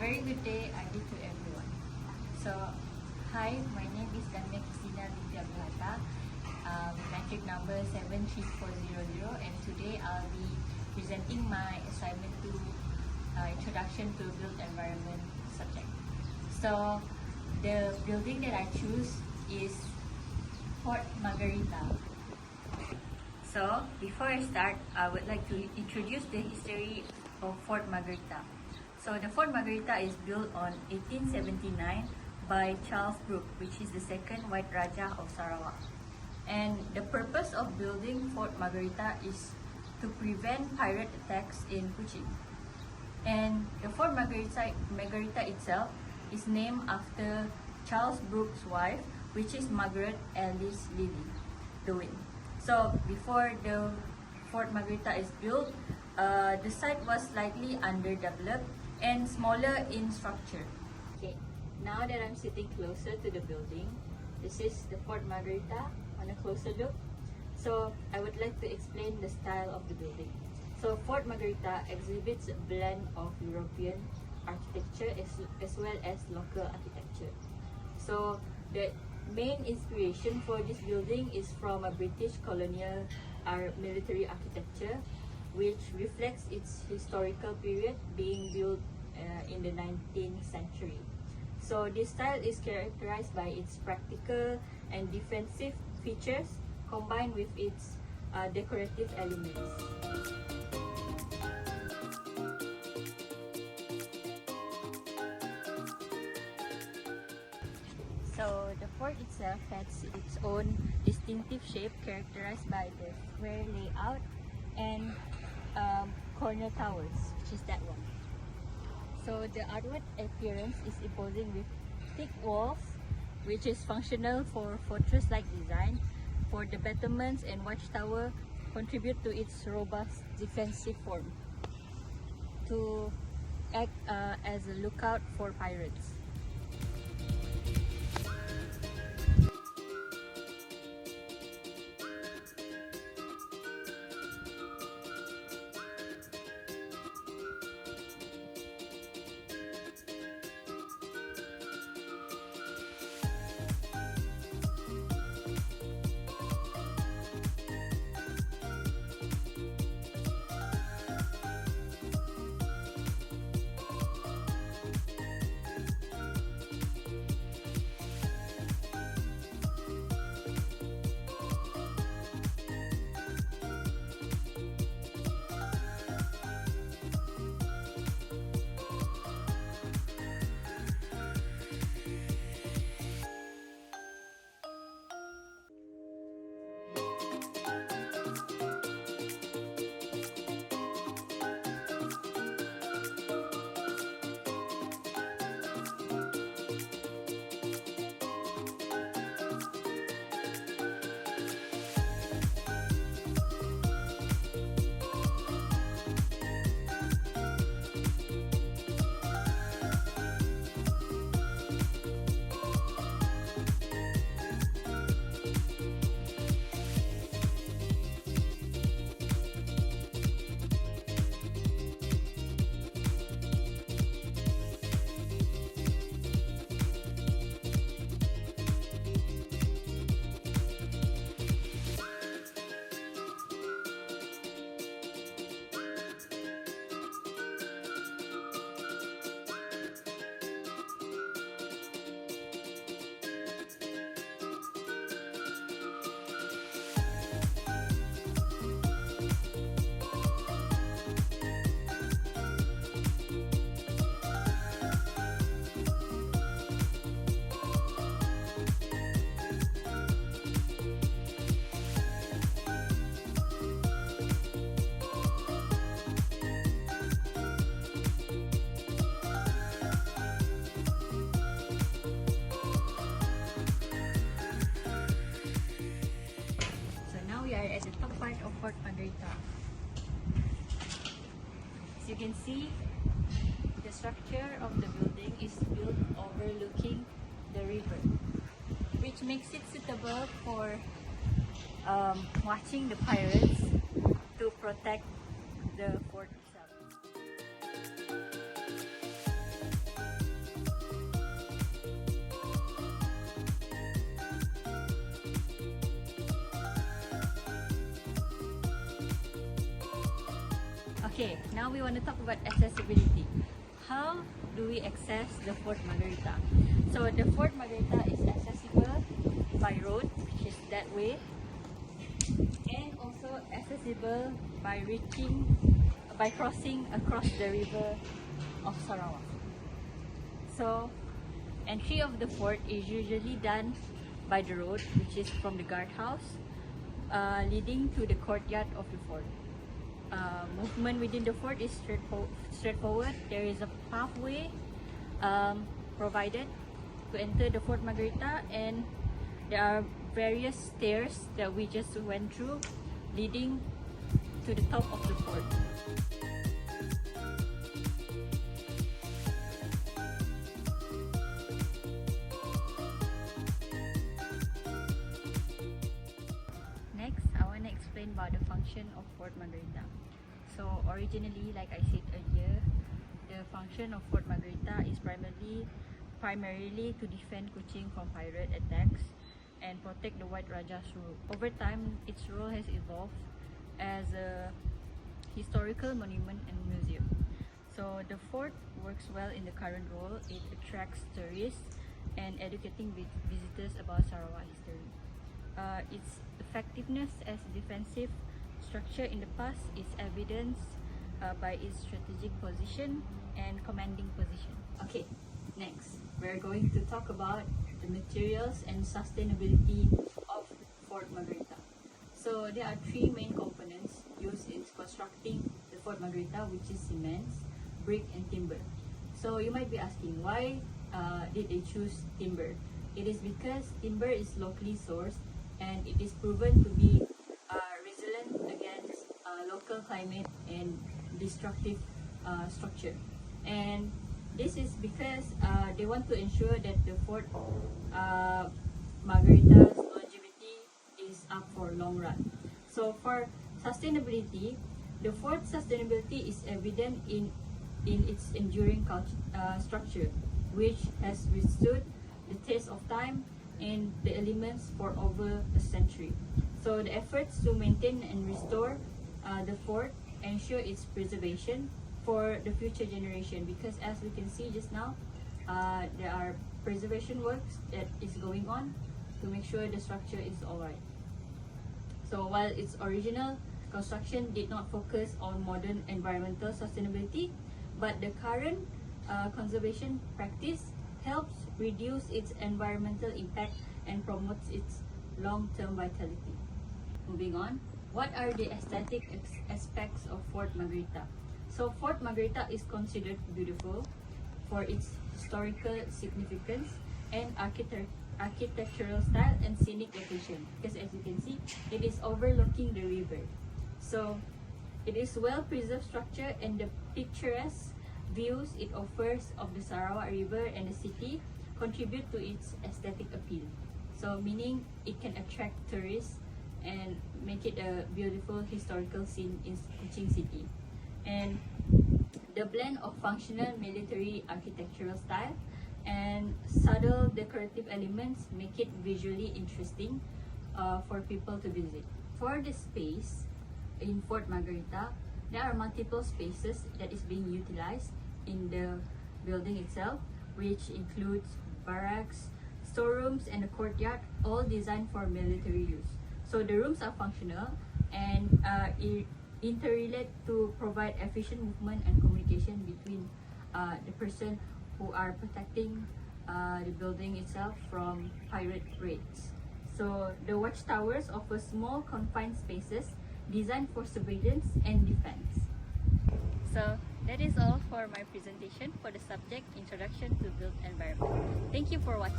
very good day again to everyone. So, hi, my name is Damia Christina Vidya Blata, metric number 73400, and today I'll be presenting my assignment to Introduction to Built Environment subject. So, the building that I choose is Fort Margarita. So, before I start, I would like to introduce the history of Fort Margarita. So, the Fort Margarita is built on 1879 by Charles Brooke, which is the second White Raja of Sarawak. And the purpose of building Fort Margarita is to prevent pirate attacks in Kuching. And the Fort Margarita itself is named after Charles Brooke's wife, which is Margaret Alice Lilly Dewin. So before the Fort Margarita is built, the site was slightly underdeveloped and smaller in structure. Okay, now that I'm sitting closer to the building, this is the Fort Margarita on a closer look. So I would like to explain the style of the building. So Fort Margarita exhibits a blend of European architecture as well as local architecture. So the main inspiration for this building is from a British colonial military architecture, which reflects its historical period, being built in the 19th century. So this style is characterized by its practical and defensive features combined with its decorative elements. So the fort itself has its own distinctive shape characterized by the square layout and corner towers, which is that one. So the outward appearance is imposing with thick walls, which is functional for fortress-like design. For the battlements and watchtower contribute to its robust defensive form to act as a lookout for pirates. At the top part of Fort Margarita. As you can see, the structure of the building is built overlooking the river, which makes it suitable for watching the pirates to protect the fort itself. Okay, now we want to talk about accessibility. How do we access the Fort Margarita? So the Fort Margarita is accessible by road, which is that way, and also accessible by crossing across the river of Sarawak. So entry of the fort is usually done by the road, which is from the guardhouse leading to the courtyard of the fort. Movement within the fort is straightforward. There is a pathway provided to enter the Fort Margarita, and there are various stairs that we just went through leading to the top of the fort. Next, I want to explain about the function of Fort Margarita. So originally, like I said earlier, the function of Fort Margarita is primarily to defend Kuching from pirate attacks and protect the White Raja's rule. Over time, its role has evolved as a historical monument and museum. So the fort works well in the current role. It attracts tourists and educating visitors about Sarawak history. Its effectiveness as a defensive structure in the past is evidenced by its strategic position and commanding position. Okay, next we're going to talk about the materials and sustainability of Fort Margarita. So there are three main components used in constructing the Fort Margarita, which is cement, brick and timber. So you might be asking, why did they choose timber? It is because timber is locally sourced and it is proven to be resilient against local climate and destructive structure. And this is because they want to ensure that the Fort Margarita's longevity is up for long run. So for sustainability, the fort's sustainability is evident in its enduring structure, which has withstood the test of time and the elements for over a century. So the efforts to maintain and restore the fort ensure its preservation for the future generation, because as we can see just now, there are preservation works that is going on to make sure the structure is alright. So while its original construction did not focus on modern environmental sustainability, but the current conservation practice helps reduce its environmental impact and promotes its long-term vitality. Moving on, what are the aesthetic aspects of Fort Margarita? So Fort Margarita is considered beautiful for its historical significance and architectural style and scenic location, because as you can see, it is overlooking the river. So it is well-preserved structure, and the picturesque views it offers of the Sarawak River and the city contribute to its aesthetic appeal. So meaning it can attract tourists and make it a beautiful historical scene in Kuching City. And the blend of functional military architectural style and subtle decorative elements make it visually interesting for people to visit. For the space in Fort Margarita, there are multiple spaces that is being utilized in the building itself, which includes barracks, storerooms, and a courtyard, all designed for military use. So the rooms are functional and interrelate to provide efficient movement and communication between the person who are protecting the building itself from pirate raids. So the watchtowers offer small confined spaces designed for surveillance and defense. So that is all for my presentation for the subject Introduction to Built Environment. Thank you for watching.